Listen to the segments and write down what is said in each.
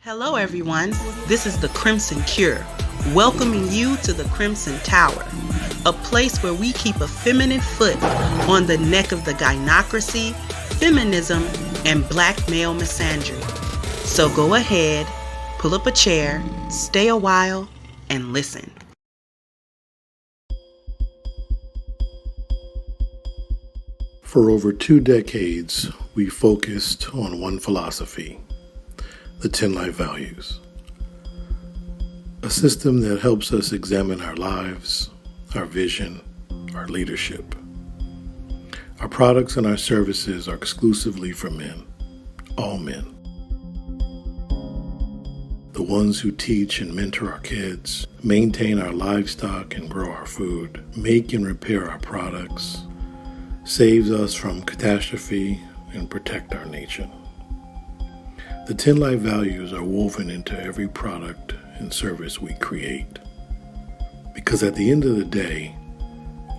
Hello everyone, this is the Crimson Cure, welcoming you to the Crimson Tower, a place where we keep a feminine foot on the neck of the gynocracy, feminism, and black male misandry. So go ahead, pull up a chair, stay a while, and listen. For over 2 decades, we focused on one philosophy, the 10 life values. A system that helps us examine our lives, our vision, our leadership. Our products and our services are exclusively for men, all men. The ones who teach and mentor our kids, maintain our livestock and grow our food, make and repair our products, saves us from catastrophe, and protect our nation. The 10 life values are woven into every product and service we create. Because at the end of the day,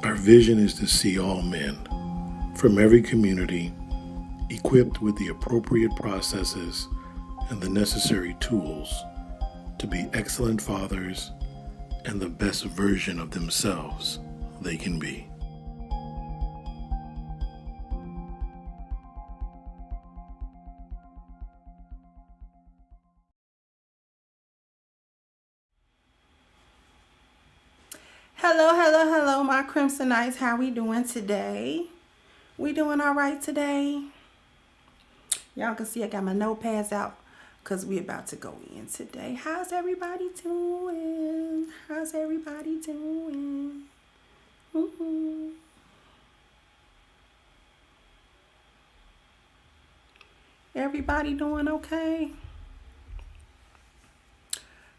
our vision is to see all men from every community equipped with the appropriate processes and the necessary tools to be excellent fathers and the best version of themselves they can be. Hello, my Crimsonites. How we doing today? We doing all right today? Y'all can see I got my notepads out because we about to go in today. How's everybody doing? How's everybody doing? Everybody doing okay?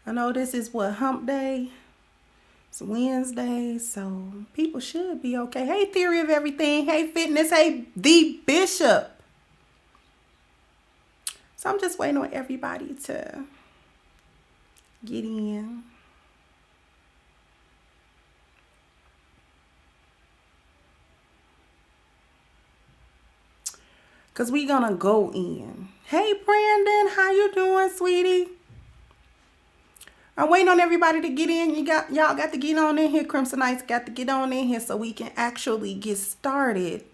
I know this is what, hump day? It's Wednesday, so people should be okay. Hey, Theory of Everything. Hey, Fitness. Hey, The Bishop. So I'm just waiting on everybody to get in. Because we going to go in. Hey, Brandon. How you doing, sweetie? I'm waiting on everybody to get in. Y'all got to get on in here. Crimsonites got to get on in here so we can actually get started.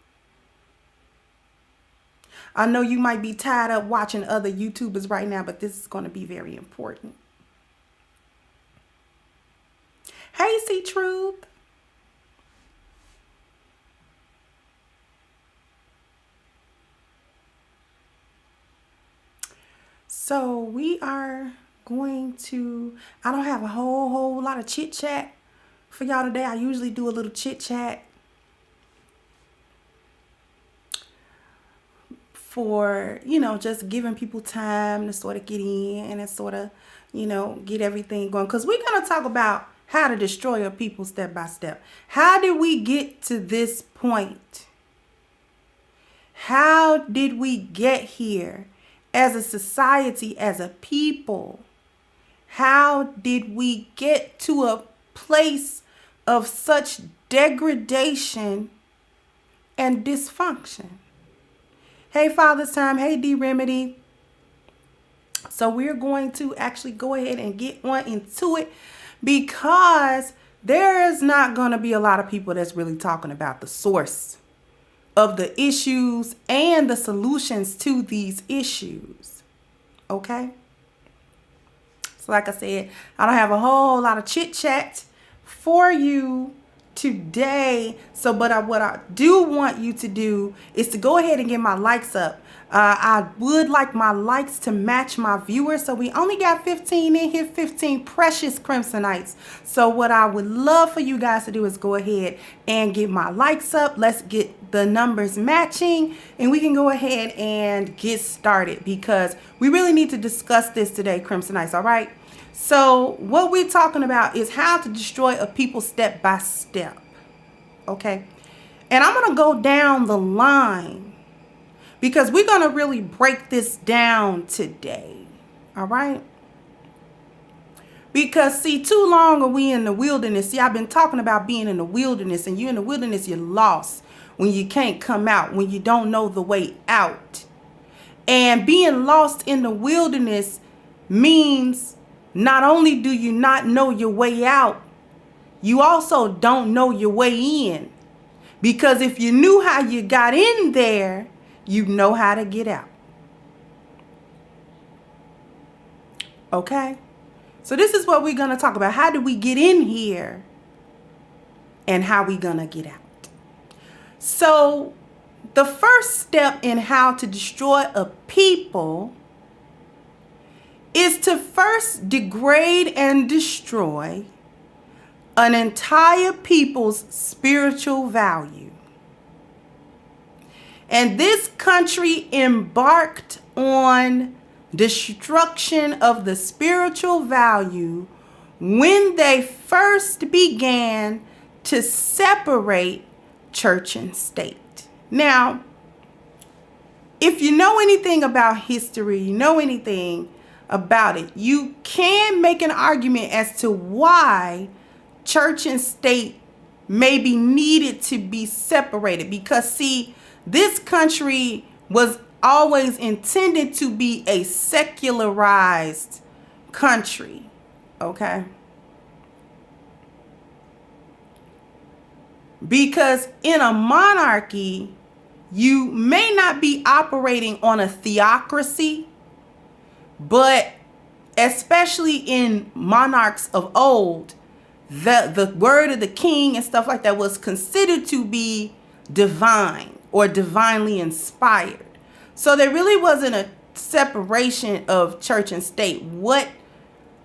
I know you might be tired of watching other YouTubers right now, but this is going to be very important. Hey, C-Truth. So we are going to, I don't have a whole lot of chit chat for y'all today. I usually do a little chit chat for, just giving people time to sort of get in and sort of, get everything going. Because we're going to talk about how to destroy a people step by step. How did we get to this point? How did we get here as a society, as a people? How did we get to a place of such degradation and dysfunction? Hey, Father's Time. Hey, D Remedy. So we're going to actually go ahead and get on into it because there is not going to be a lot of people that's really talking about the source of the issues and the solutions to these issues. Okay? Like I said, I don't have a whole lot of chit chat for you today. So, but what I do want you to do is to go ahead and get my likes up. I would like my likes to match my viewers. So we only got 15 in here, 15 precious Crimsonites. So what I would love for you guys to do is go ahead and get my likes up. Let's get the numbers matching and we can go ahead and get started because we really need to discuss this today, Crimsonites. All right. So what we're talking about is how to destroy a people step by step. Okay. And I'm going to go down the line because we're going to really break this down today. All right. Because see, too long are we in the wilderness. See, I've been talking about being in the wilderness, and you're in the wilderness, you're lost when you can't come out, when you don't know the way out. And being lost in the wilderness means not only do you not know your way out, you also don't know your way in. Because if you knew how you got in there, you know how to get out. Okay? So this is what we're going to talk about. How do we get in here and how we going to get out? So the first step in how to destroy a people is to first degrade and destroy an entire people's spiritual value. And this country embarked on destruction of the spiritual value when they first began to separate church and state. Now, if you know anything about history, you know anything about it, you can make an argument as to why church and state maybe needed to be separated. Because see, this country was always intended to be a secularized country. Okay? Because in a monarchy, you may not be operating on a theocracy, but especially in monarchs of old, the word of the king and stuff like that was considered to be divine or divinely inspired. So there really wasn't a separation of church and state. What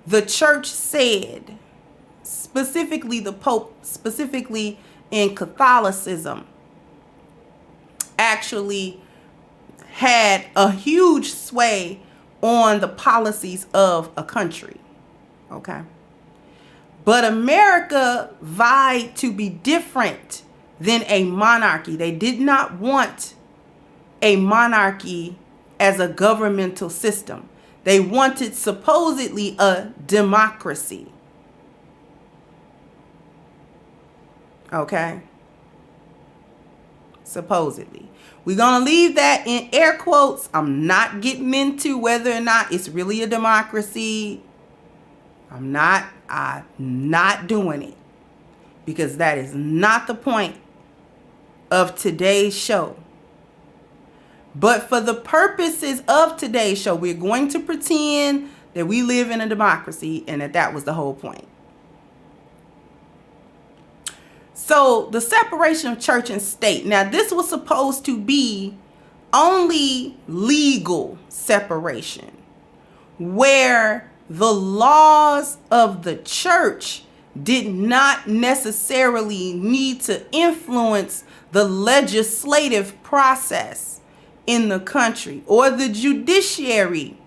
the church said, specifically the Pope, specifically in Catholicism, actually had a huge sway on the policies of a country. Okay? But America vied to be different than a monarchy. They did not want a monarchy as a governmental system. They wanted supposedly a democracy. Okay? Supposedly. We're going to leave that in air quotes. I'm not getting into whether or not it's really a democracy. I'm not doing it. Because that is not the point of today's show. But for the purposes of today's show, we're going to pretend that we live in a democracy and that was the whole point. So the separation of church and state. Now, this was supposed to be only legal separation, where the laws of the church did not necessarily need to influence the legislative process in the country or the judiciary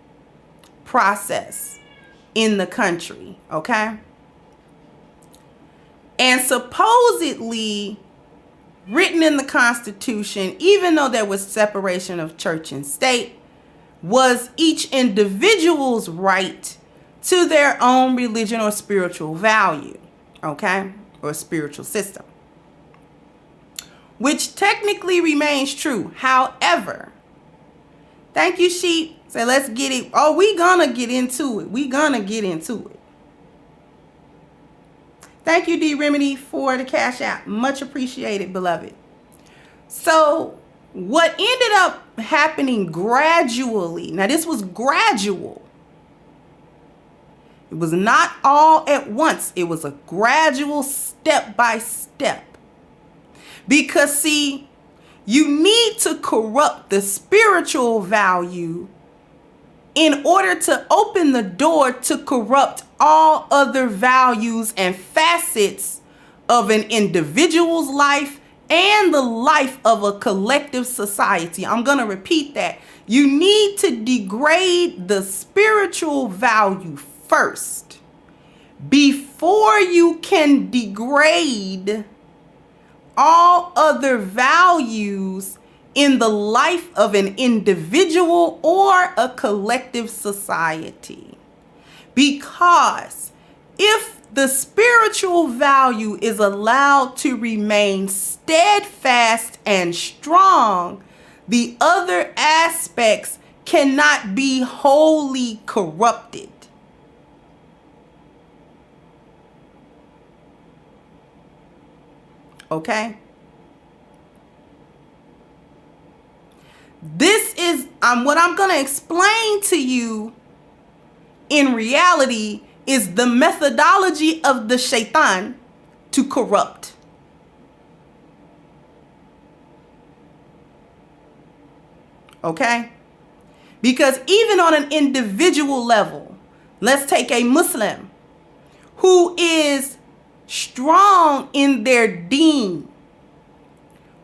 process in the country. Okay? And supposedly written in the Constitution, even though there was separation of church and state, was each individual's right to their own religion or spiritual value, okay, or spiritual system, which technically remains true. However, thank you, Sheep. So let's get it. Oh, we gonna get into it. We gonna get into it. Thank you, D Remedy, for the cash out. Much appreciated, beloved. So what ended up happening gradually, now this was gradual. It was not all at once. It was a gradual step by step. Because see, you need to corrupt the spiritual value in order to open the door to corrupt all other values and facets of an individual's life and the life of a collective society. I'm going to repeat that. You need to degrade the spiritual value first before you can degrade all other values in the life of an individual or a collective society. Because if the spiritual value is allowed to remain steadfast and strong, the other aspects cannot be wholly corrupted. Okay? This is what I'm going to explain to you in reality is the methodology of the shaitan to corrupt. Okay? Because even on an individual level, let's take a Muslim who is strong in their deen,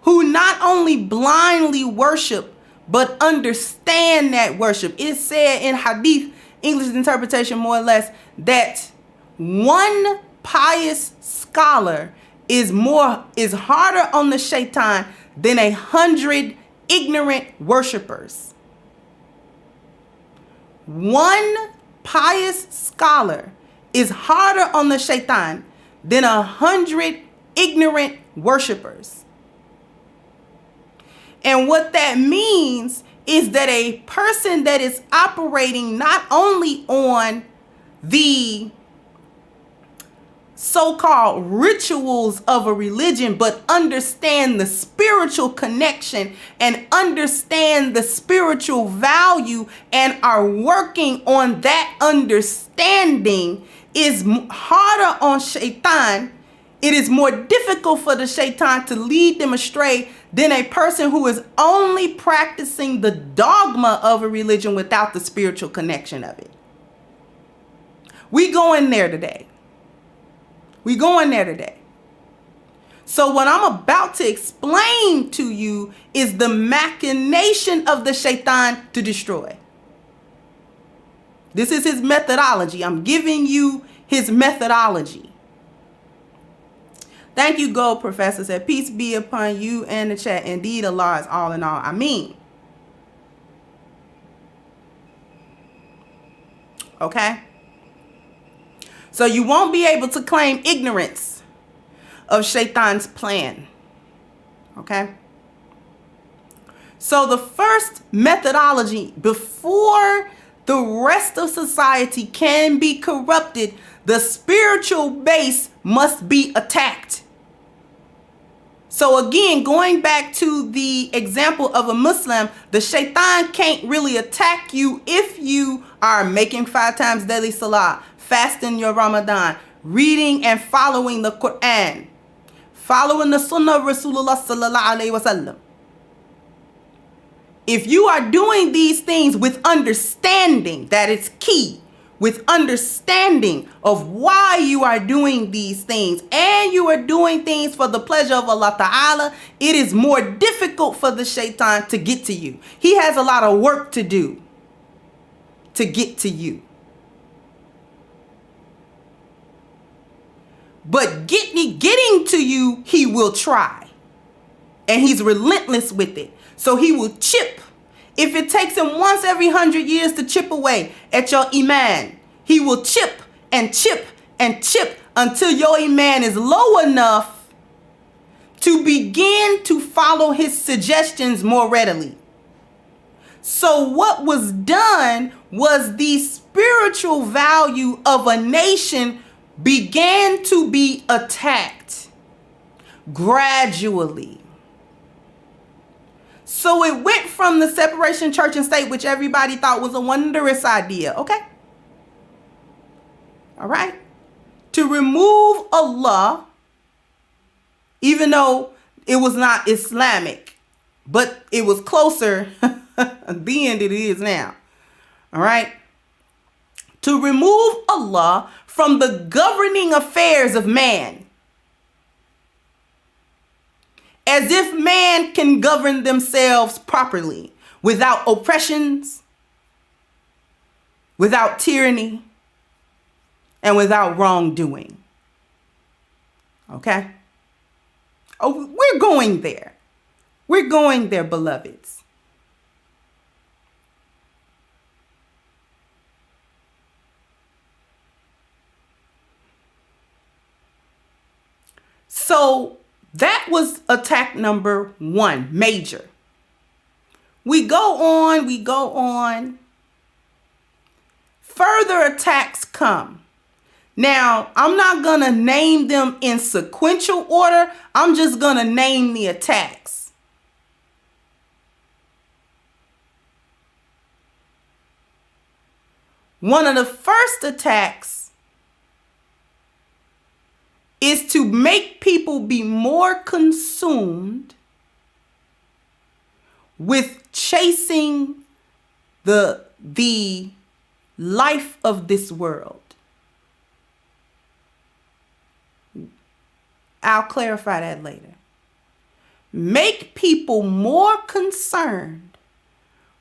who not only blindly worship, but understand that worship. It's said in Hadith, English interpretation more or less, that one pious scholar is harder on the shaitan than 100 ignorant worshipers. One pious scholar is harder on the shaitan than 100 ignorant worshipers. And what that means is that a person that is operating not only on the so-called rituals of a religion, but understand the spiritual connection and understand the spiritual value and are working on that understanding is harder on shaitan. It is more difficult for the shaitan to lead them astray than a person who is only practicing the dogma of a religion without the spiritual connection of it. We going there today. We going there today. So what I'm about to explain to you is the machination of the shaitan to destroy. This is his methodology. I'm giving you his methodology. Thank you, Gold Professor. Said, peace be upon you and the chat. Indeed, Allah is all in all. I mean. Okay? So you won't be able to claim ignorance of Shaitan's plan. Okay? So the first methodology, before the rest of society can be corrupted, the spiritual base must be attacked. So again, going back to the example of a Muslim, the shaitan can't really attack you if you are making 5 times daily salah, fasting your Ramadan, reading and following the Quran, following the Sunnah of Rasulullah sallallahu alaihi wasallam. If you are doing these things with understanding, that is key, with understanding of why you are doing these things, and you are doing things for the pleasure of Allah Ta'ala, it is more difficult for the shaitan to get to you. He has a lot of work to do to get to you. But getting to you, he will try. And he's relentless with it. So he will chip. If it takes him once every 100 years to chip away at your iman, he will chip and chip and chip until your iman is low enough to begin to follow his suggestions more readily. So what was done was the spiritual value of a nation began to be attacked gradually. So it went from the separation of church and state, which everybody thought was a wondrous idea, okay? All right? To remove Allah, even though it was not Islamic, but it was closer then than it is now. All right? To remove Allah from the governing affairs of man. As if man can govern themselves properly without oppressions, without tyranny, and without wrongdoing. Okay? Oh, we're going there. We're going there, beloveds. So that was attack number 1, major. We go on. Further attacks come. Now, I'm not going to name them in sequential order. I'm just going to name the attacks. One of the first attacks is to make people be more consumed with chasing the life of this world. I'll clarify that later. Make people more concerned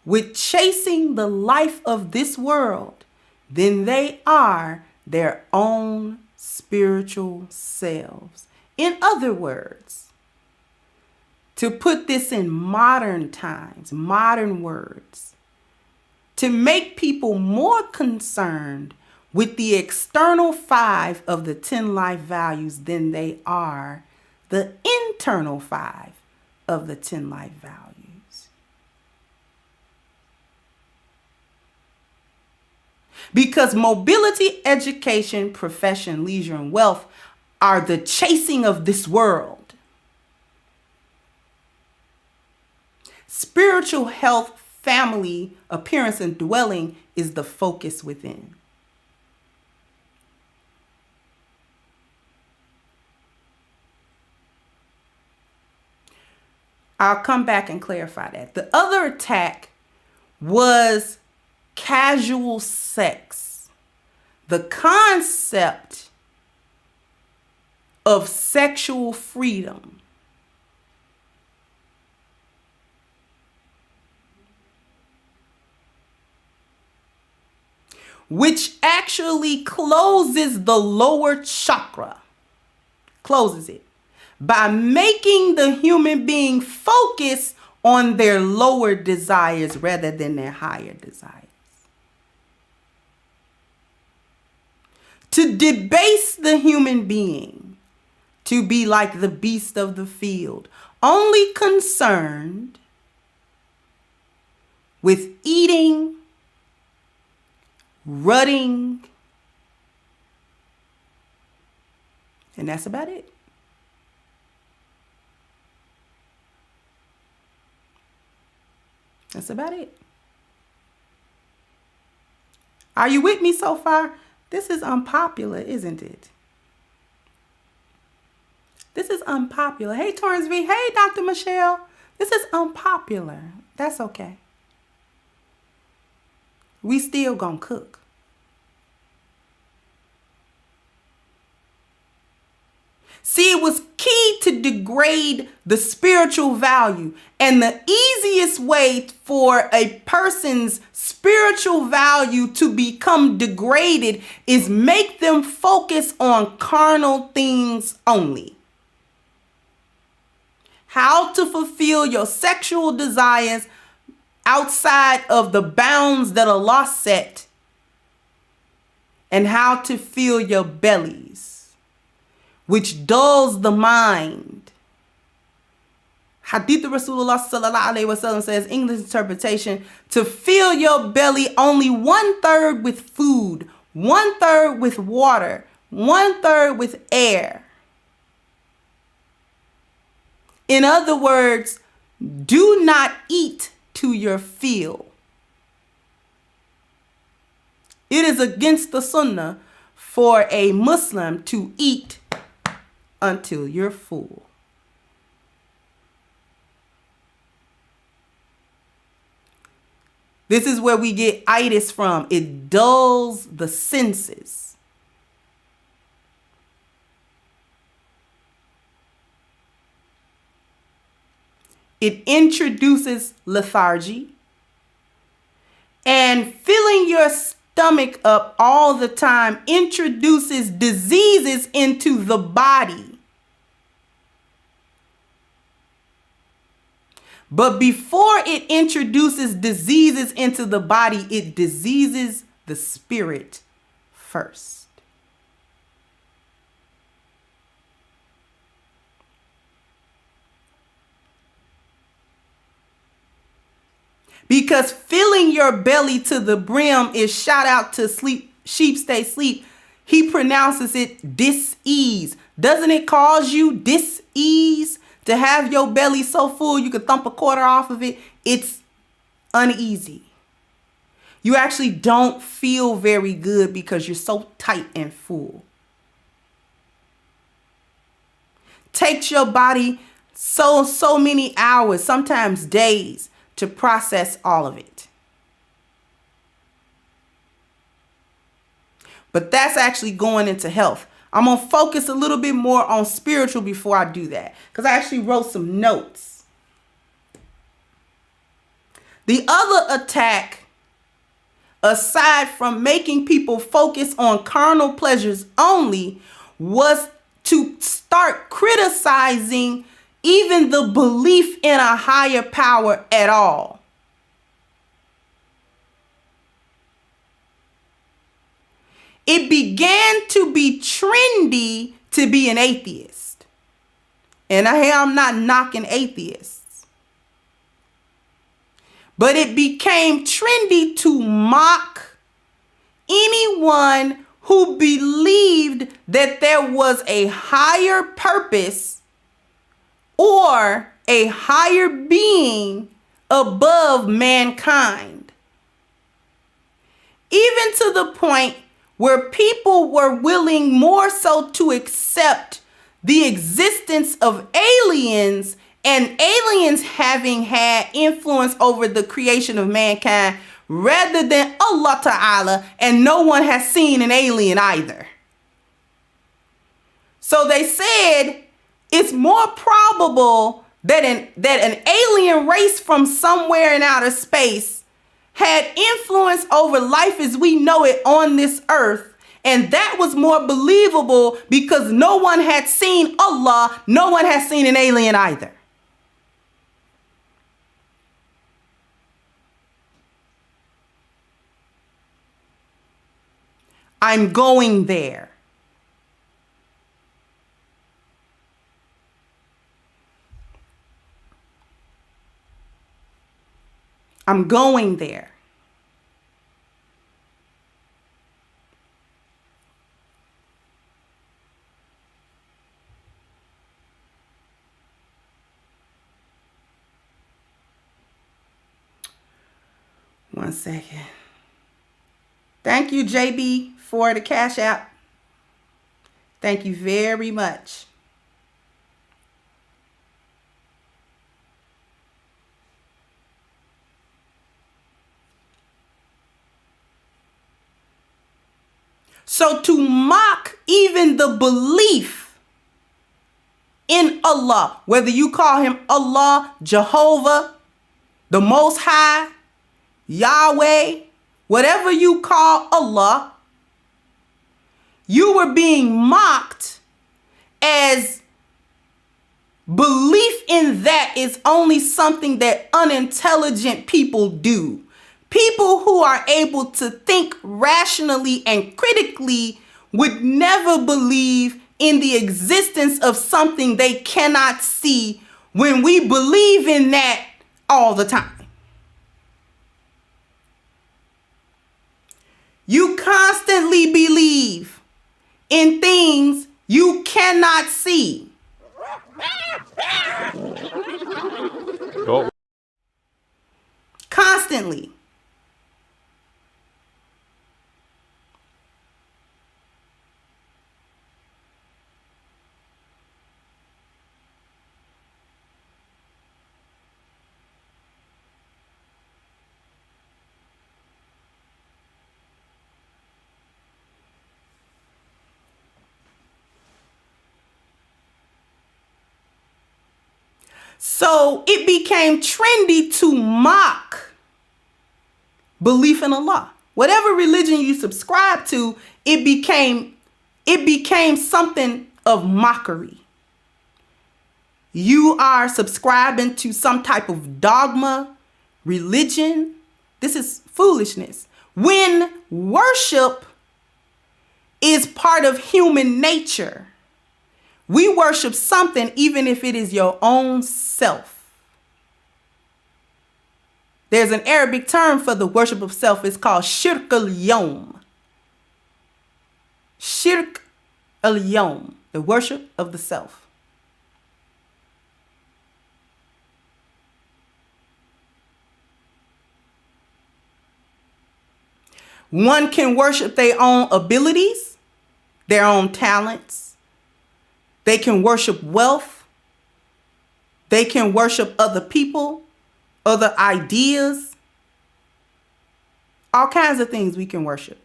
with chasing the life of this world than they are their own spiritual selves. In other words, to put this in modern times, modern words, to make people more concerned with the external 5 of the 10 life values than they are the internal 5 of the 10 life values. Because mobility, education, profession, leisure, and wealth are the chasing of this world. Spiritual health, family, appearance, and dwelling is the focus within. I'll come back and clarify that. The other attack was casual sex. The concept of sexual freedom. Which actually closes the lower chakra. Closes it. By making the human being focus on their lower desires rather than their higher desires. To debase the human being to be like the beast of the field, only concerned with eating, rutting, and that's about it. That's about it. Are you with me so far? This is unpopular, isn't it? This is unpopular. Hey, Torrance V. Hey, Dr. Michelle. This is unpopular. That's okay. We still gonna cook. See, it was key to degrade the spiritual value. And the easiest way for a person's spiritual value to become degraded is make them focus on carnal things only. How to fulfill your sexual desires outside of the bounds that Allah set. And how to fill your bellies, which dulls the mind. Hadith of Rasulullah sallallahu alaihi wasallam says, English interpretation, to fill your belly only 1/3 with food, 1/3 with water, 1/3 with air. In other words, do not eat to your fill. It is against the sunnah for a Muslim to eat until you're full. This is where we get itis from. It dulls the senses. It introduces lethargy. And filling your stomach up all the time introduces diseases into the body. But before it introduces diseases into the body, it diseases the spirit first. Because filling your belly to the brim is shout out to sleep, sheep stay sleep. He pronounces it dis-ease. Doesn't it cause you dis-ease to have your belly so full you could thump a quarter off of it? It's uneasy. You actually don't feel very good because you're so tight and full. Takes your body so many hours, sometimes days, to process all of it. But that's actually going into health. I'm going to focus a little bit more on spiritual before I do that, because I actually wrote some notes. The other attack, aside from making people focus on carnal pleasures only, was to start criticizing even the belief in a higher power at all. It began to be trendy to be an atheist. And I'm not knocking atheists. But it became trendy to mock anyone who believed that there was a higher purpose or a higher being above mankind. Even to the point where people were willing more so to accept the existence of aliens, and aliens having had influence over the creation of mankind rather than Allah Ta'ala, and no one has seen an alien either. So they said it's more probable that an alien race from somewhere in outer space had influence over life as we know it on this earth. And that was more believable because no one had seen Allah, no one has seen an alien either. I'm going there. I'm going there. One second. Thank you, JB, for the Cash App. Thank you very much. So to mock even the belief in Allah, whether you call him Allah, Jehovah, the Most High, Yahweh, whatever you call Allah, you were being mocked as belief in that is only something that unintelligent people do. People who are able to think rationally and critically would never believe in the existence of something they cannot see when we believe in that all the time. You constantly believe in things you cannot see. Constantly. So it became trendy to mock belief in Allah. Whatever religion you subscribe to, it became something of mockery. You are subscribing to some type of dogma, religion. This is foolishness. When worship is part of human nature, we worship something even if it is your own self. There's an Arabic term for the worship of self. It's called shirk al-yawm. Shirk al-Yom, the worship of the self. One can worship their own abilities, their own talents. They can worship wealth. They can worship other people, other ideas. All kinds of things we can worship.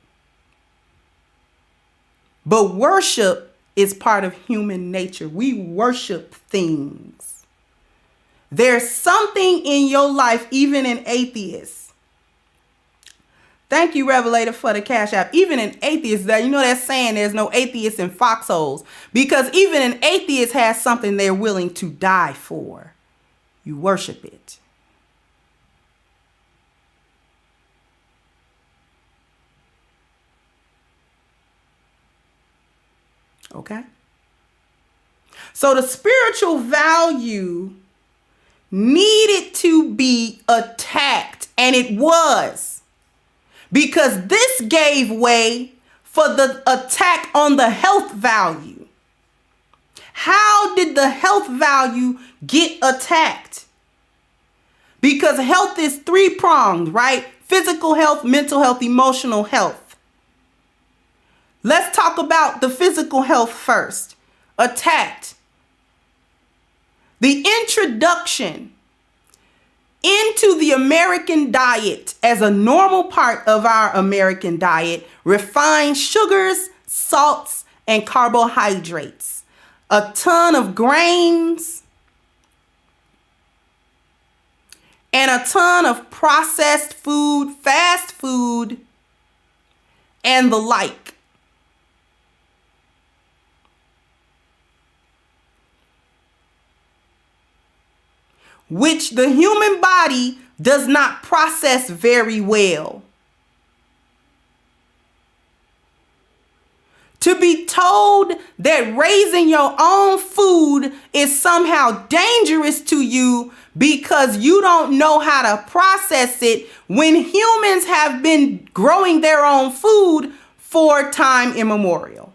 But worship is part of human nature. We worship things. There's something in your life, even an atheist. Thank you, Revelator, for the Cash App. Even an atheist, that that saying, there's no atheists in foxholes. Because even an atheist has something they're willing to die for. You worship it. Okay? So the spiritual value needed to be attacked, and it was. Because this gave way for the attack on the health value. How did the health value get attacked? Because health is three-pronged, right? Physical health, mental health, emotional health. Let's talk about the physical health first. Attacked. The introduction into the American diet as a normal part of our American diet, refined sugars, salts, and carbohydrates. A ton of grains and a ton of processed food, fast food, and the like. Which the human body does not process very well. To be told that raising your own food is somehow dangerous to you because you don't know how to process it when humans have been growing their own food for time immemorial.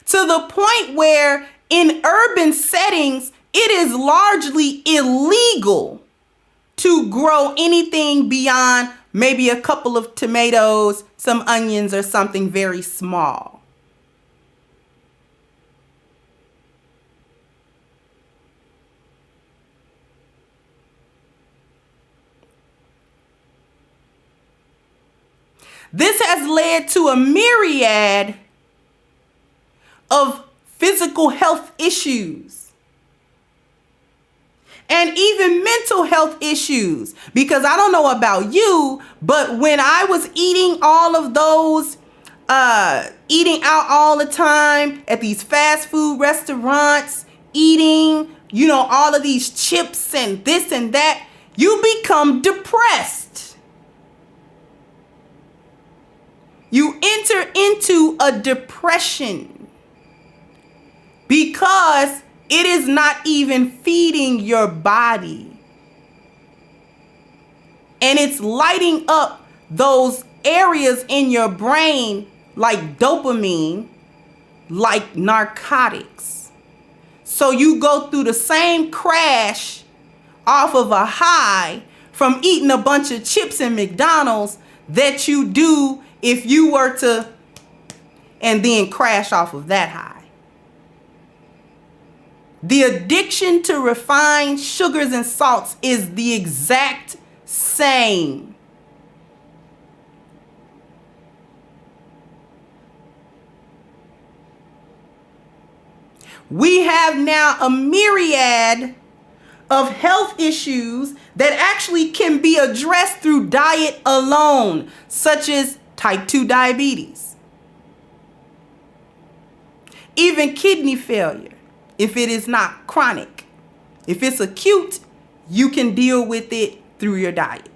To the point where in urban settings, it is largely illegal to grow anything beyond maybe a couple of tomatoes, some onions, or something very small. This has led to a myriad of physical health issues and even mental health issues. Because I don't know about you, but when I was eating all of those, eating out all the time at these fast food restaurants, eating, all of these chips and this and that, you become depressed. You enter into a depression. Because it is not even feeding your body. And it's lighting up those areas in your brain like dopamine, like narcotics. So you go through the same crash off of a high from eating a bunch of chips and McDonald's that you do if you were to and then crash off of that high. The addiction to refined sugars and salts is the exact same. We have now a myriad of health issues that actually can be addressed through diet alone, such as type 2 diabetes, even kidney failure. If it is not chronic. If it's acute, you can deal with it through your diet,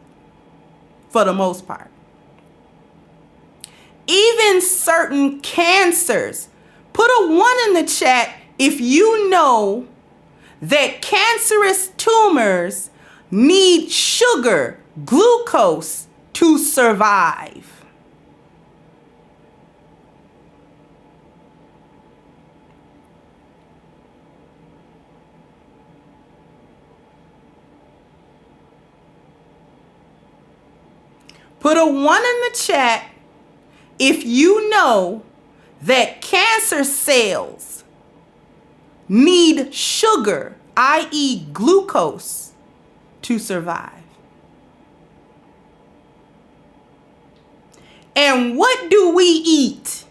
for the most part. Even certain cancers. Put a 1 in the chat if you know that cancerous tumors need sugar, glucose, to survive. Put a 1 in the chat if you know that cancer cells need sugar, i.e. glucose, to survive. And what do we eat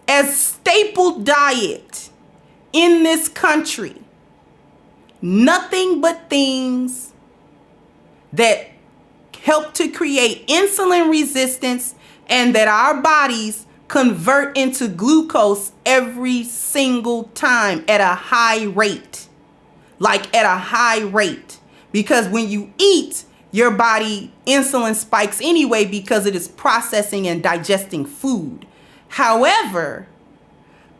as staple diet in this country? Nothing but things that help to create insulin resistance and that our bodies convert into glucose every single time at a high rate. Like at a high rate. Because when you eat, your body insulin spikes anyway because it is processing and digesting food. However,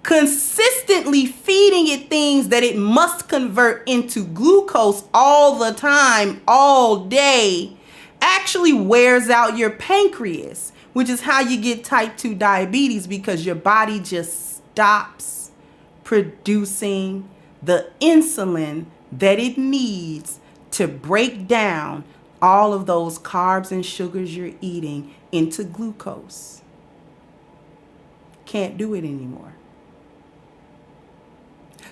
consistently feeding it things that it must convert into glucose all the time, all day, actually wears out your pancreas, which is how you get type 2 diabetes, because your body just stops producing the insulin that it needs to break down all of those carbs and sugars you're eating into glucose. Can't do it anymore.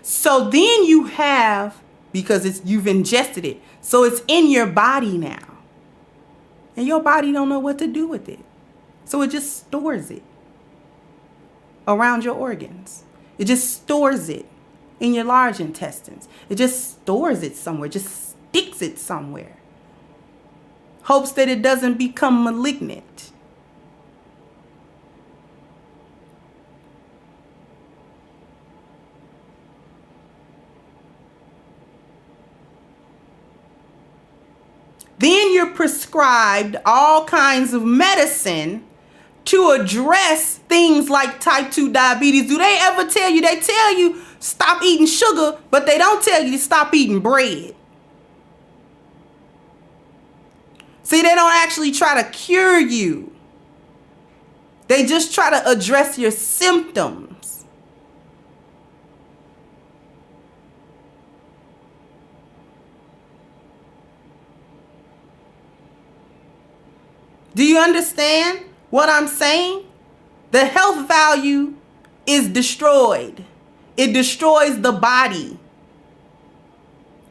So then you have, because you've ingested it, so it's in your body now. And your body don't know what to do with it. So it just stores it around your organs. It just stores it in your large intestines. It just stores it somewhere, just sticks it somewhere. Hopes that it doesn't become malignant. Then you're prescribed all kinds of medicine to address things like type 2 diabetes. Do they ever tell you? They tell you stop eating sugar, but they don't tell you to stop eating bread. See, they don't actually try to cure you. They just try to address your symptoms. Do you understand what I'm saying? The health value is destroyed. It destroys the body.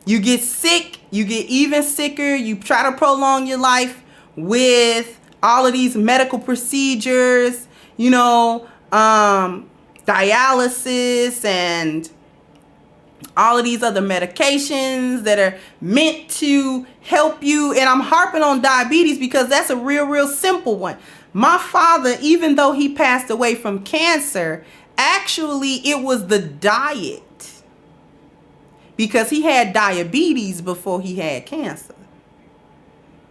You get sick, you get even sicker, you try to prolong your life with all of these medical procedures, dialysis and all of these other medications that are meant to help you. And I'm harping on diabetes because that's a real simple one. My father, even though he passed away from cancer, actually it was the diet, because he had diabetes before he had cancer.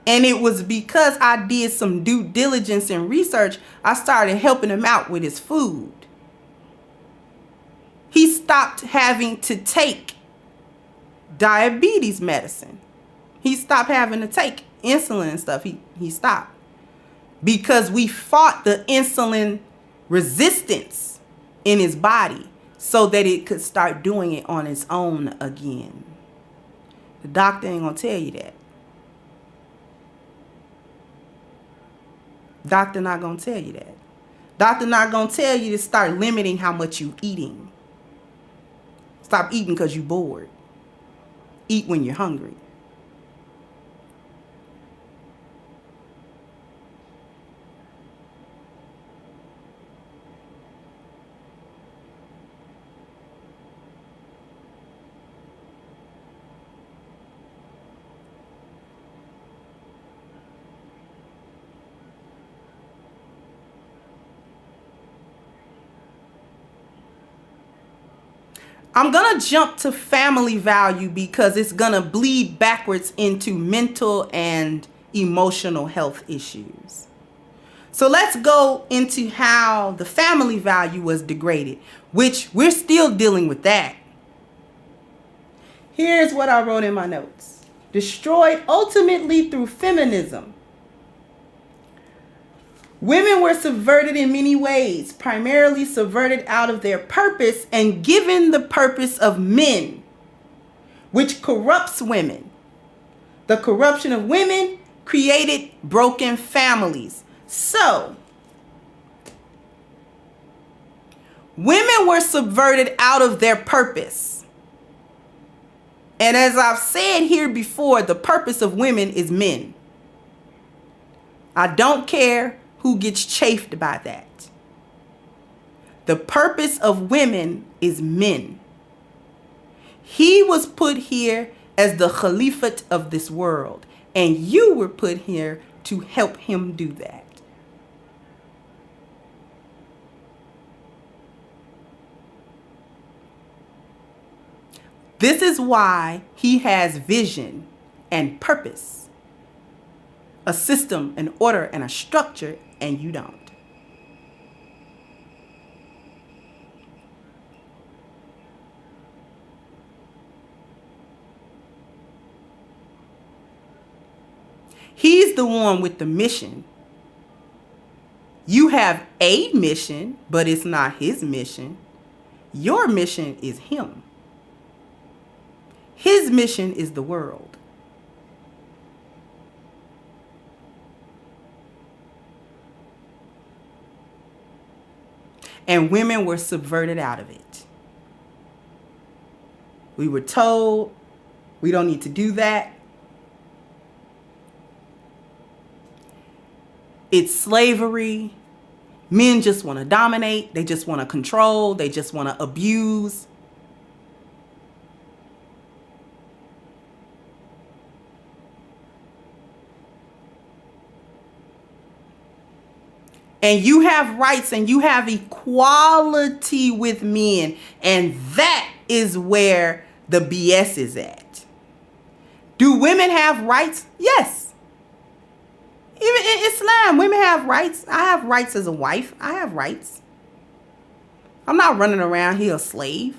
And it was because I did some due diligence and research, I started helping him out with his food. He stopped having to take diabetes medicine. He stopped having to take insulin and stuff. He stopped. Because we fought the insulin resistance in his body so that it could start doing it on its own again. The doctor ain't gonna tell you that. Doctor not gonna tell you that. Doctor not gonna tell you to start limiting how much you eating. Stop eating because you're bored. Eat when you're hungry. I'm going to jump to family value because it's going to bleed backwards into mental and emotional health issues. So let's go into how the family value was degraded, which we're still dealing with that. Here's what I wrote in my notes. destroyed ultimately through feminism. Women were subverted in many ways, primarily subverted out of their purpose and given the purpose of men, which corrupts women. The corruption of women created broken families. So, women were subverted out of their purpose. And as I've said here before, the purpose of women is men. I don't care who gets chafed by that. The purpose of women is men. He was put here as the Khalifat of this world, and you were put here to help him do that. This is why he has vision and purpose, a system, an order, and a structure, and you don't. He's the one with the mission. You have a mission, but it's not his mission. Your mission is him. His mission is the world. And women were subverted out of it. We were told we don't need to do that. It's slavery. Men just want to dominate. They just want to control. They just want to abuse. And you have rights and you have equality with men. And that is where the BS is at. Do women have rights? Yes. Even in Islam, women have rights. I have rights as a wife. I have rights. I'm not running around here a slave.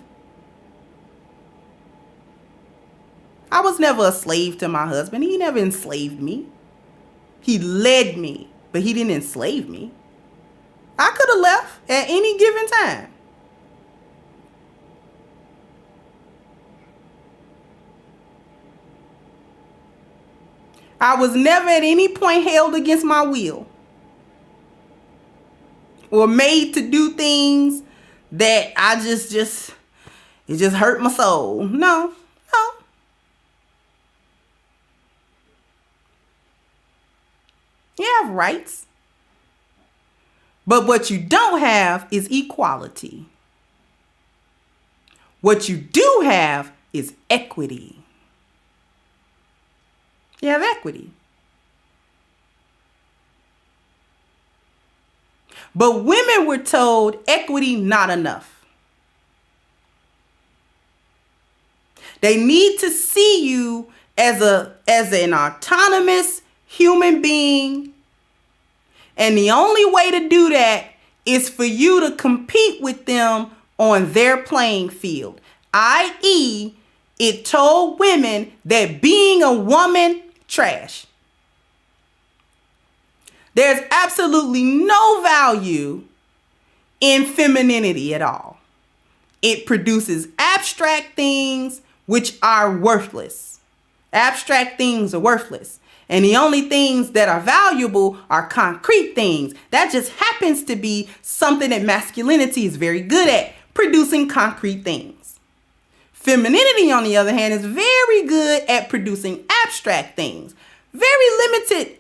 I was never a slave to my husband. He never enslaved me. He led me, but he didn't enslave me. I could have left at any given time. I was never at any point held against my will or made to do things that it just hurt my soul. No. You have rights. But what you don't have is equality. What you do have is equity. You have equity. But women were told equity not enough. They need to see you as an autonomous human being. And the only way to do that is for you to compete with them on their playing field. I.e., it told women that being a woman, trash. There's absolutely no value in femininity at all. It produces abstract things which are worthless. Abstract things are worthless. And the only things that are valuable are concrete things. That just happens to be something that masculinity is very good at, producing concrete things. Femininity, on the other hand, is very good at producing abstract things. Very limited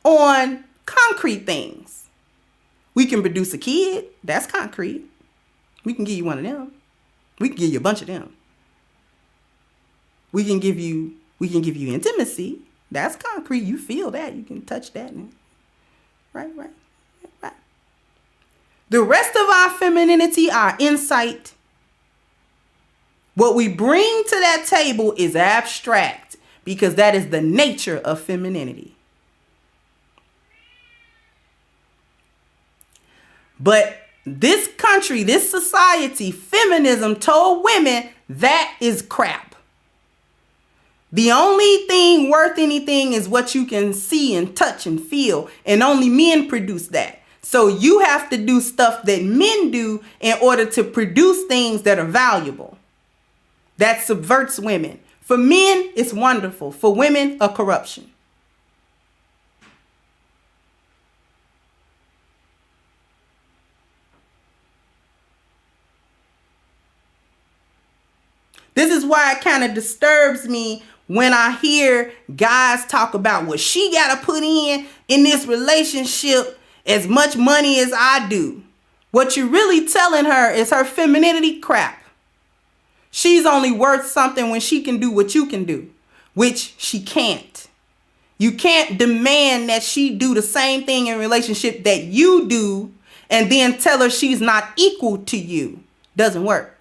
on concrete things. We can produce a kid. That's concrete. We can give you one of them. We can give you a bunch of them. We can give you intimacy. That's concrete. You feel that. You can touch that. Right. The rest of our femininity, our insight, what we bring to that table is abstract because that is the nature of femininity. But this country, this society, feminism told women that is crap. The only thing worth anything is what you can see and touch and feel, and only men produce that. So you have to do stuff that men do in order to produce things that are valuable. That subverts women. For men, it's wonderful. For women, a corruption. This is why it kind of disturbs me when I hear guys talk about what she got to put in this relationship as much money as I do. What you're really telling her is her femininity crap. She's only worth something when she can do what you can do, which she can't. You can't demand that she do the same thing in relationship that you do and then tell her she's not equal to you. Doesn't work.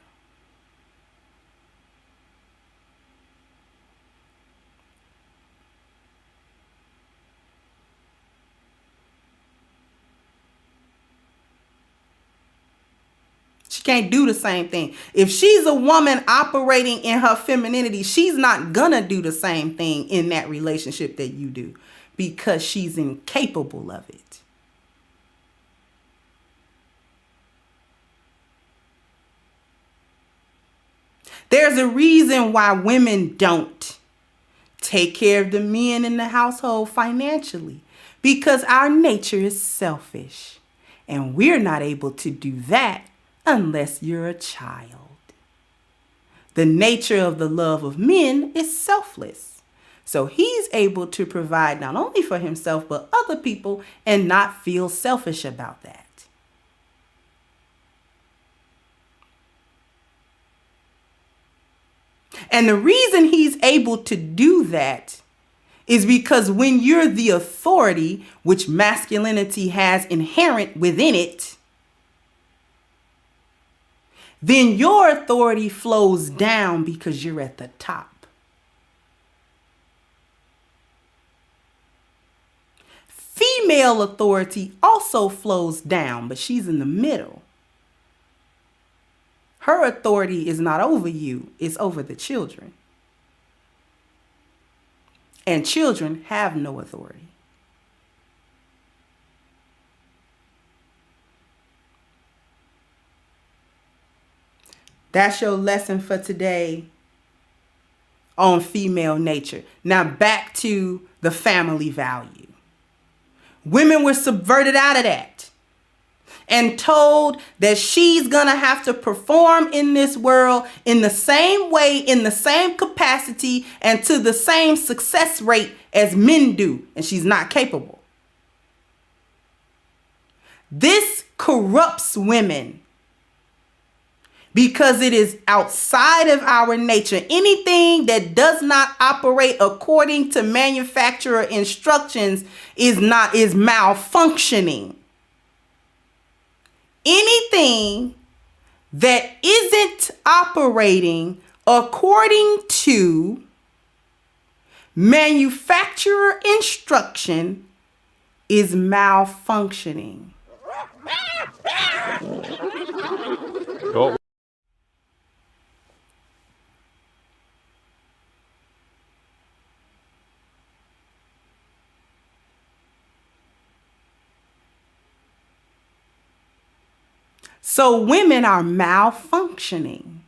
She can't do the same thing. If she's a woman operating in her femininity, she's not gonna do the same thing in that relationship that you do because she's incapable of it. There's a reason why women don't take care of the men in the household financially, because our nature is selfish, and we're not able to do that unless you're a child. The nature of the love of men is selfless. So he's able to provide not only for himself, but other people and not feel selfish about that. And the reason he's able to do that is because when you're the authority, which masculinity has inherent within it, then your authority flows down because you're at the top. Female authority also flows down, but she's in the middle. Her authority is not over you, it's over the children. And children have no authority. That's your lesson for today on female nature. Now back to the family value. Women were subverted out of that and told that she's gonna have to perform in this world in the same way, in the same capacity, and to the same success rate as men do, and she's not capable. This corrupts women because it is outside of our nature. Anything that does not operate according to manufacturer instructions is malfunctioning. Anything that isn't operating according to manufacturer instruction is malfunctioning. Oh. So women are malfunctioning.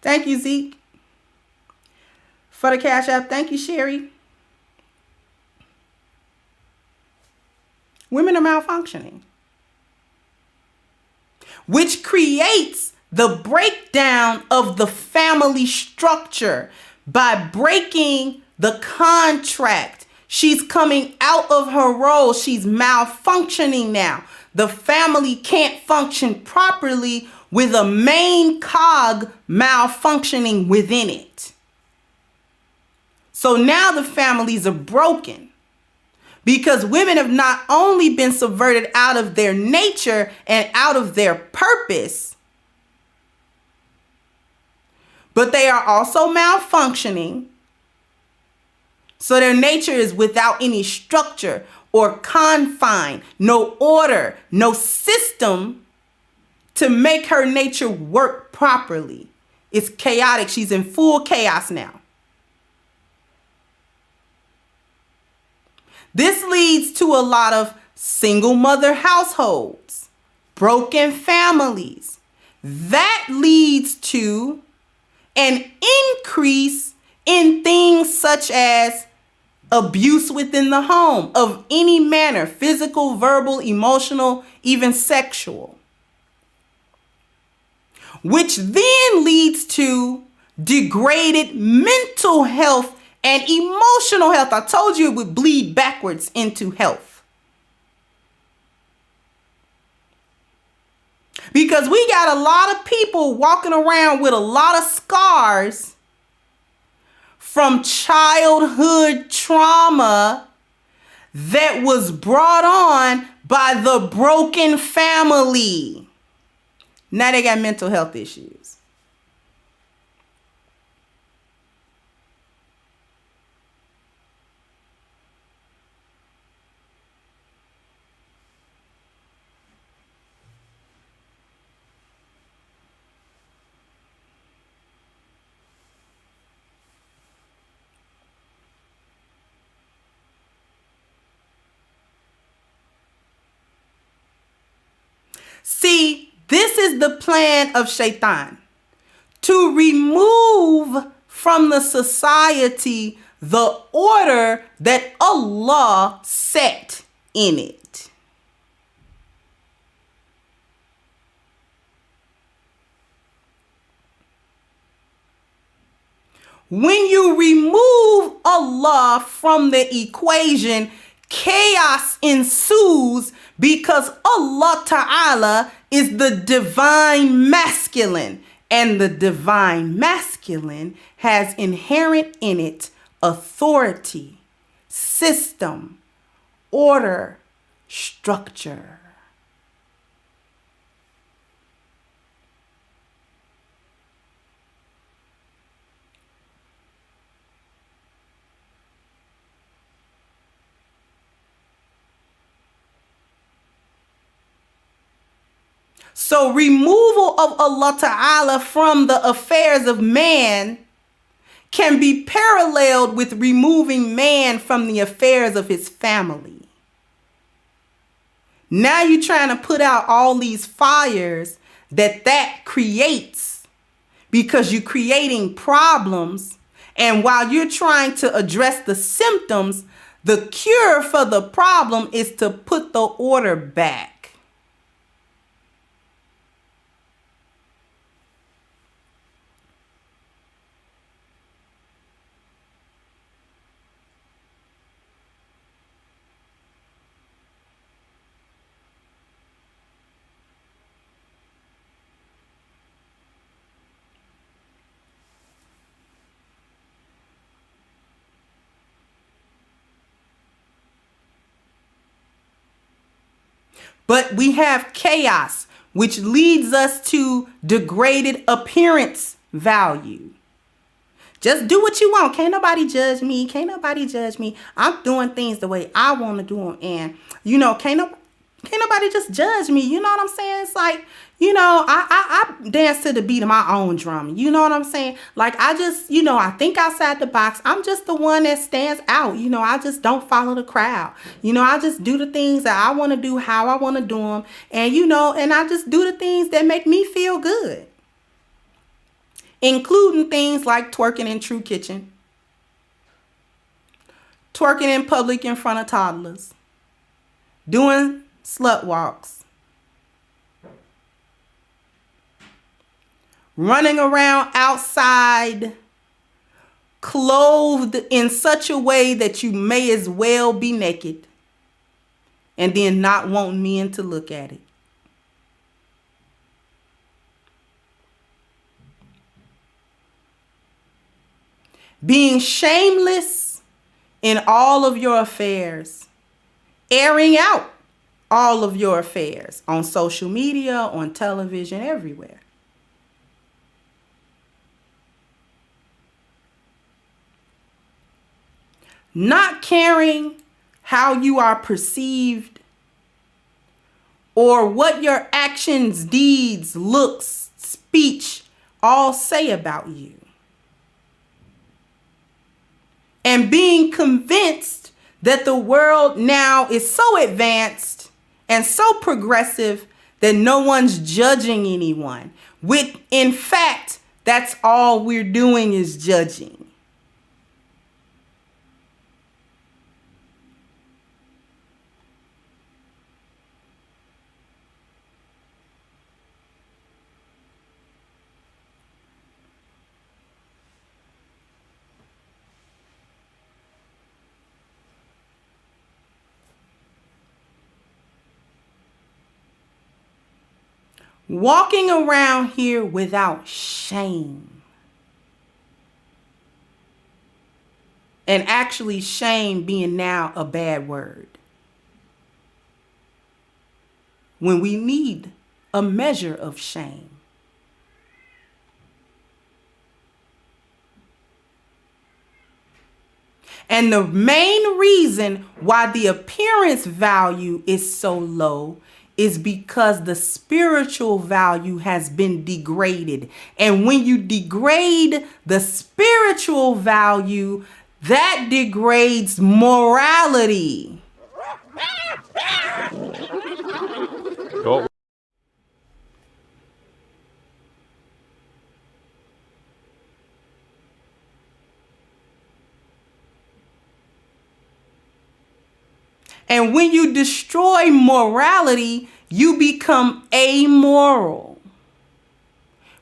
Thank you, Zeke, for the Cash App. Thank you, Sherry. Women are malfunctioning, which creates the breakdown of the family structure by breaking the contract. She's coming out of her role. She's malfunctioning now. The family can't function properly with a main cog malfunctioning within it. So now the families are broken because women have not only been subverted out of their nature and out of their purpose, but they are also malfunctioning So their nature is without any structure or confine, no order, no system to make her nature work properly. It's chaotic. She's in full chaos now. This leads to a lot of single mother households, broken families. That leads to an increase in things such as abuse within the home of any manner, physical, verbal, emotional, even sexual, which then leads to degraded mental health and emotional health. I told you it would bleed backwards into health. Because we got a lot of people walking around with a lot of scars from childhood trauma that was brought on by the broken family. Now they got mental health issues. See, this is the plan of Shaitan, to remove from the society the order that Allah set in it. When you remove Allah from the equation, chaos ensues because Allah Ta'ala is the divine masculine, and the divine masculine has inherent in it authority, system, order, structure. So removal of Allah Ta'ala from the affairs of man can be paralleled with removing man from the affairs of his family. Now you're trying to put out all these fires that creates because you're creating problems. And while you're trying to address the symptoms, the cure for the problem is to put the order back. But we have chaos, which leads us to degraded appearance value. Just do what you want. Can't nobody judge me. Can't nobody judge me. I'm doing things the way I want to do them. And, can't nobody just judge me. You know what I'm saying? It's like, I dance to the beat of my own drum. You know what I'm saying? Like, I just, I think outside the box. I'm just the one that stands out. I just don't follow the crowd. I just do the things that I want to do, how I want to do them. And, and I just do the things that make me feel good. Including things like twerking in True Kitchen. Twerking in public in front of toddlers. Doing slut walks. Running around outside clothed in such a way that you may as well be naked, and then not wanting men to look at it. Being shameless in all of your affairs, airing out all of your affairs on social media, on television, everywhere. not caring how you are perceived or what your actions, deeds, looks, speech all say about you. And being convinced that the world now is so advanced and so progressive that no one's judging anyone. In fact, that's all we're doing is judging. Walking around here without shame. And actually shame being now a bad word. When we need a measure of shame. And the main reason why the appearance value is so low is because the spiritual value has been degraded. And when you degrade the spiritual value, that degrades morality. Go. And when you destroy morality, you become amoral,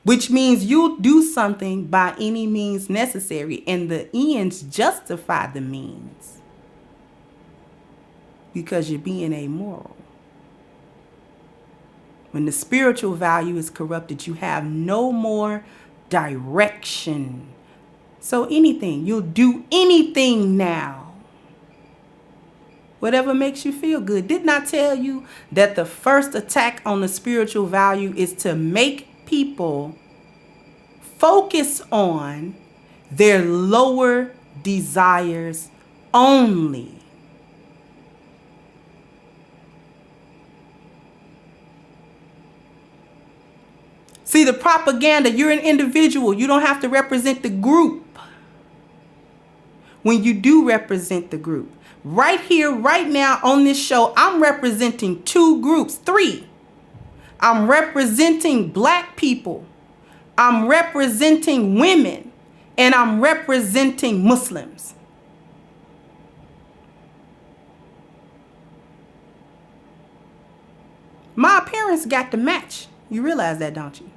which means you'll do something by any means necessary, and the ends justify the means because you're being amoral. When the spiritual value is corrupted, you have no more direction. So you'll do anything now. Whatever makes you feel good. Didn't I tell you that the first attack on the spiritual value is to make people focus on their lower desires only? See, the propaganda, you're an individual. You don't have to represent the group. When you do represent the group. Right here, right now on this show, I'm representing 2 groups, 3. I'm representing Black people. I'm representing women. And I'm representing Muslims. My appearance got to match. You realize that, don't you?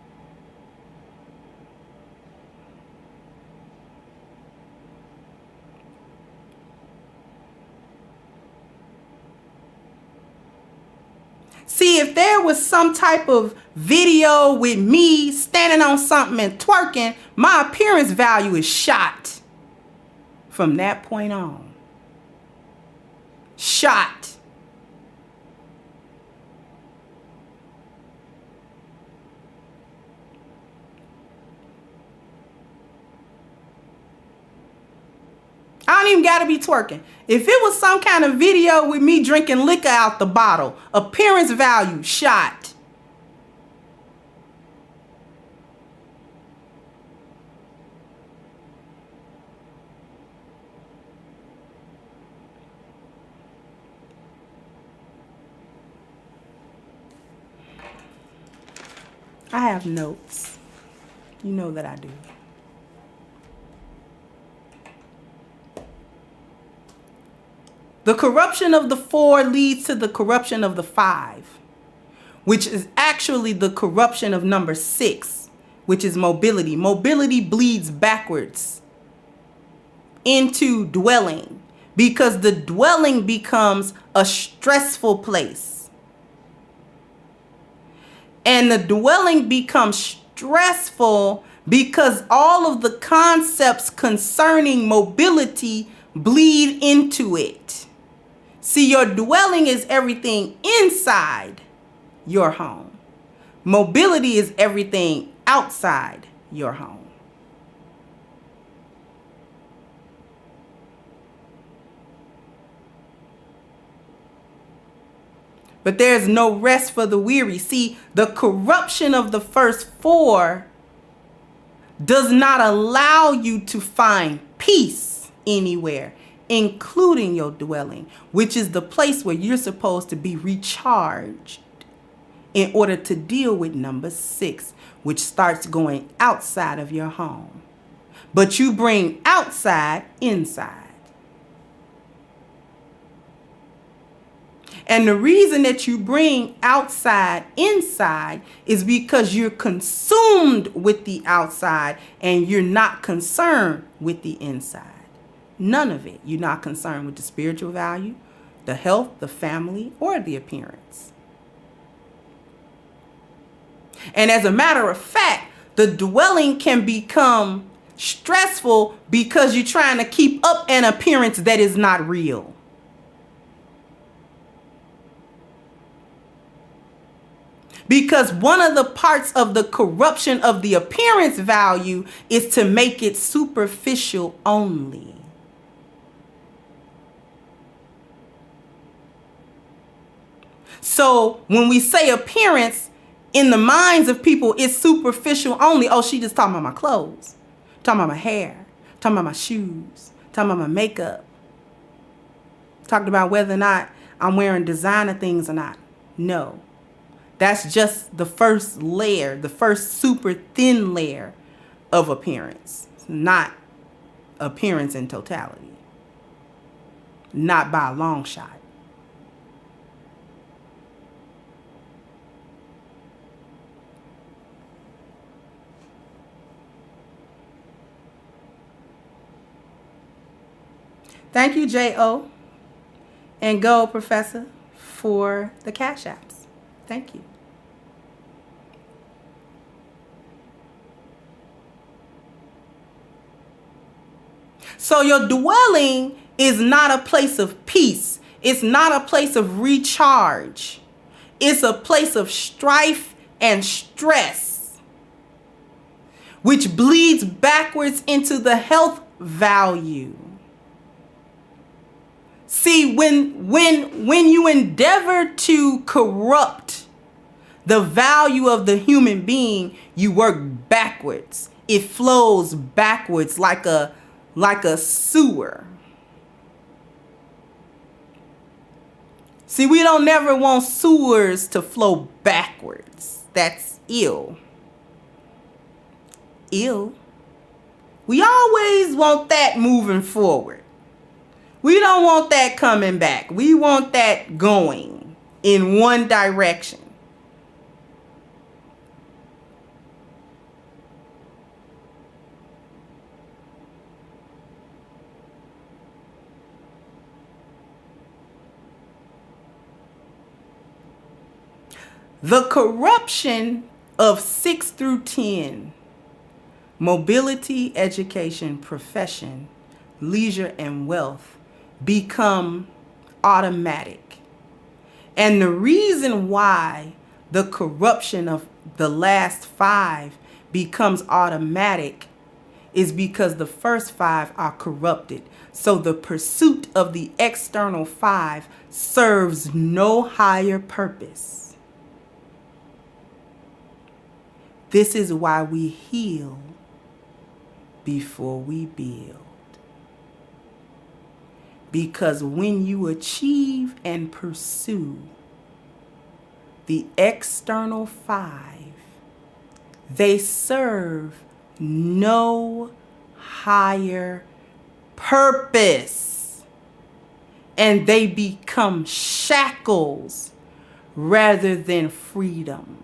See, if there was some type of video with me standing on something and twerking, my appearance value is shot from that point on. Shot. I don't even got to be twerking. If it was some kind of video with me drinking liquor out the bottle, appearance value shot. I have notes. You know that I do. The corruption of the 4 leads to the corruption of the 5, which is actually the corruption of number 6, which is mobility. Mobility bleeds backwards into dwelling because the dwelling becomes a stressful place. And the dwelling becomes stressful because all of the concepts concerning mobility bleed into it. See, your dwelling is everything inside your home. Mobility is everything outside your home. but there's no rest for the weary. See, the corruption of the first four does not allow you to find peace anywhere, including your dwelling, which is the place where you're supposed to be recharged in order to deal with number 6, which starts going outside of your home. But you bring outside inside. And the reason that you bring outside inside is because you're consumed with the outside and you're not concerned with the inside. None of it. You're not concerned with the spiritual value, the health, the family, or the appearance. And as a matter of fact, the dwelling can become stressful because you're trying to keep up an appearance that is not real. Because one of the parts of the corruption of the appearance value is to make it superficial only. So when we say appearance, in the minds of people, it's superficial only. Oh, she just talking about my clothes, talking about my hair, talking about my shoes, talking about my makeup, talking about whether or not I'm wearing designer things or not. No. That's just the first layer, the first super thin layer of appearance. It's not appearance in totality. Not by a long shot. Thank you, J.O. and Go Professor, for the Cash Apps. Thank you. So your dwelling is not a place of peace. It's not a place of recharge. It's a place of strife and stress, which bleeds backwards into the health value. See, when you endeavor to corrupt the value of the human being, you work backwards. It flows backwards like a sewer. See, we don't never want sewers to flow backwards. That's ill. Ill. We always want that moving forward. We don't want that coming back. We want that going in one direction. The corruption of 6 through 10, mobility, education, profession, leisure, and wealth, become automatic. And the reason why the corruption of the last 5 becomes automatic is because the first 5 are corrupted. So the pursuit of the external 5 serves no higher purpose. This is why we heal before we build. Because when you achieve and pursue the external 5, they serve no higher purpose. And they become shackles rather than freedom.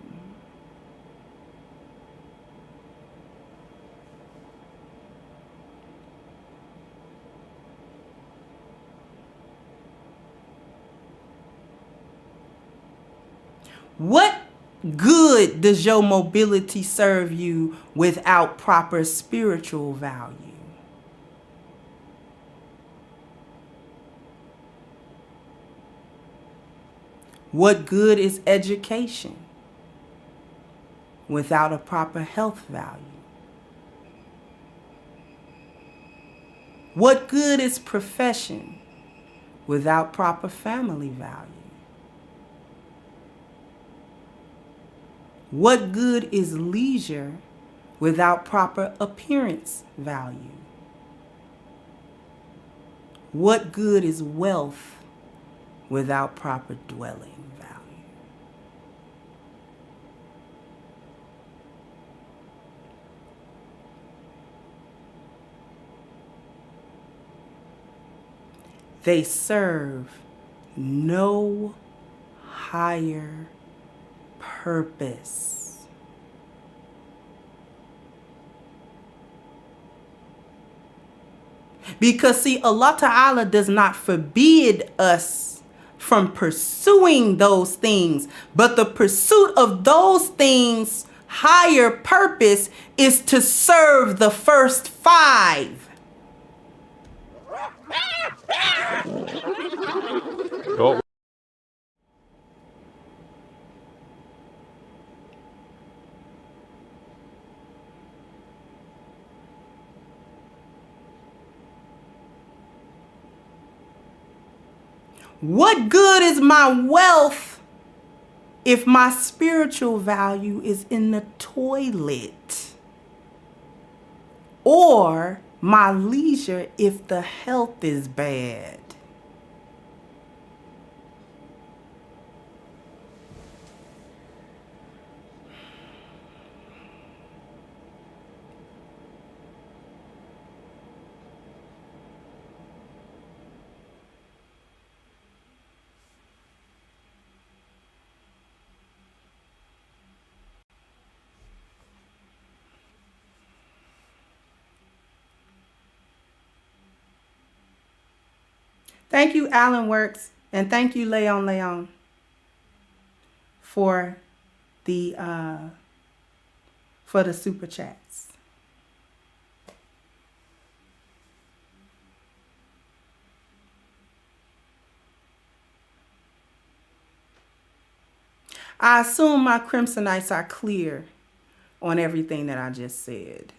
What good does your mobility serve you without proper spiritual value? What good is education without a proper health value? What good is profession without proper family value? What good is leisure without proper appearance value? What good is wealth without proper dwelling value? They serve no higher purpose. Because see, Allah Ta'ala does not forbid us from pursuing those things, but the pursuit of those things' higher purpose is to serve the first five. Oh. What good is my wealth if my spiritual value is in the toilet? Or my leisure if the health is bad? Thank you, Alan Works, and thank you, Leon, for the super chats. I assume my crimsonites are clear on everything that I just said.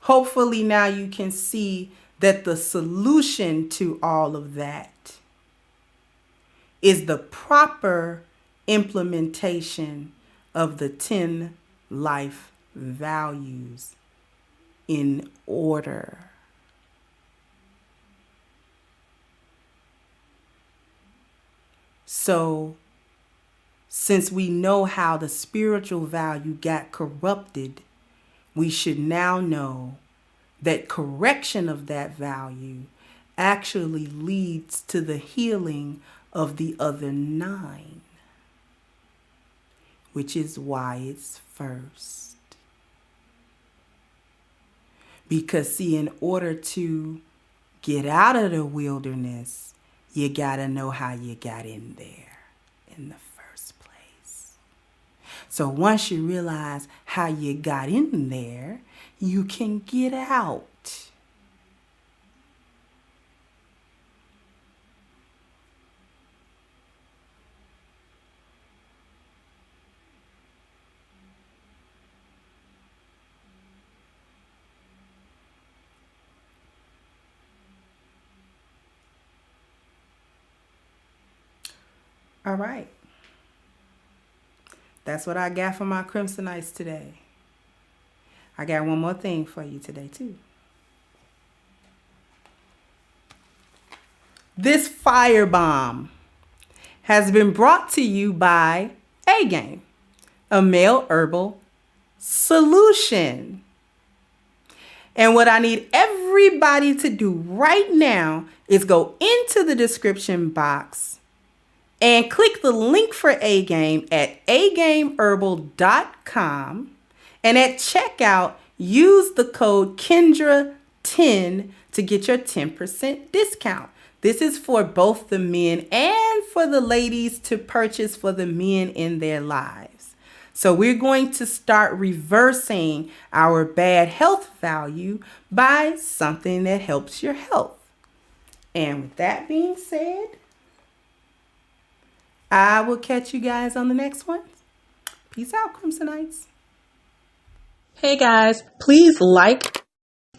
Hopefully now you can see that the solution to all of that is the proper implementation of the 10 life values in order. So, since we know how the spiritual value got corrupted, we should now know that correction of that value actually leads to the healing of the other 9, which is why it's first. Because see, in order to get out of the wilderness, you gotta know how you got in there in the first place. So once you realize how you got in there, you can get out. All right. That's what I got for my Crimsonites today. I got one more thing for you today, too. This firebomb has been brought to you by A-Game, a male herbal solution. And what I need everybody to do right now is go into the description box and click the link for A-Game at agameherbal.com. And at checkout, use the code Kendra10 to get your 10% discount. This is for both the men and for the ladies to purchase for the men in their lives. So we're going to start reversing our bad health value by something that helps your health. And with that being said, I will catch you guys on the next one. Peace out, Crimsonites. Hey guys, please like,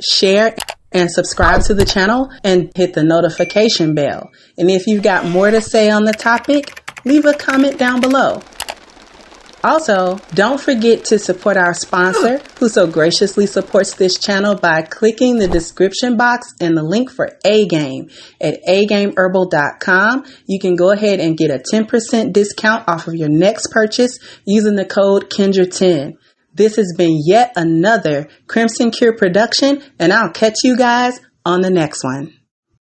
share, and subscribe to the channel and hit the notification bell. And if you've got more to say on the topic, leave a comment down below. Also, don't forget to support our sponsor, who so graciously supports this channel by clicking the description box and the link for A-Game at agameherbal.com. You can go ahead and get a 10% discount off of your next purchase using the code Kendra10. This has been yet another Crimson Cure production, and I'll catch you guys on the next one.